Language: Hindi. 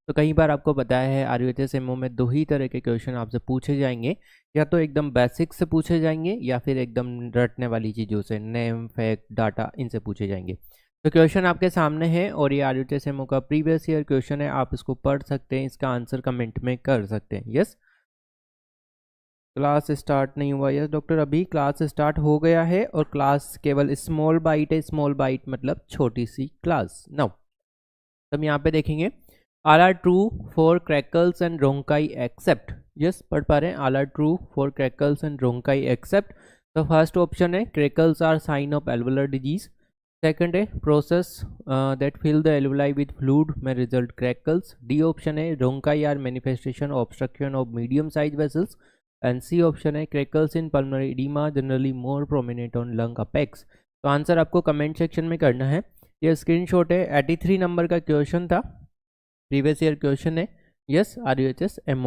तो कई बार आपको पता है RUHSMO में दो ही तरह के क्वेश्चन आपसे पूछे जाएंगे, या तो एकदम बेसिक से पूछे जाएंगे या फिर एकदम रटने वाली चीज़ों से, नेम, फैक्ट, डाटा, इनसे पूछे जाएंगे। तो क्वेश्चन आपके सामने है और ये RUHSMO का प्रीवियस ईयर क्वेश्चन है, आप इसको पढ़ सकते हैं, इसका आंसर कमेंट में कर सकते हैं। यस, क्लास स्टार्ट नहीं हुआ। यस डॉक्टर, अभी क्लास स्टार्ट हो गया है और क्लास केवल स्मॉल बाइट है। स्मॉल बाइट मतलब छोटी सी क्लास। नाउ हम यहाँ पे देखेंगे all are true for crackles and rhonchi except. Yes, पढ़ पा रहे हैं, all are true for crackles and rhonchi except. तो फर्स्ट ऑप्शन है crackles are sign of alveolar disease. Second है process that fill the alveoli with fluid में रिजल्ट क्रैकल्स। डी ऑप्शन है rhonchi are manifestation obstruction of medium size vessels. And C option है crackles in pulmonary oedema generally more prominent on lung apex. तो आंसर आपको कमेंट सेक्शन में करना है। ये स्क्रीनशॉट है, 83 नंबर का क्वेश्चन था, प्रीवियस ईयर क्वेश्चन है। Yes, RUHSMO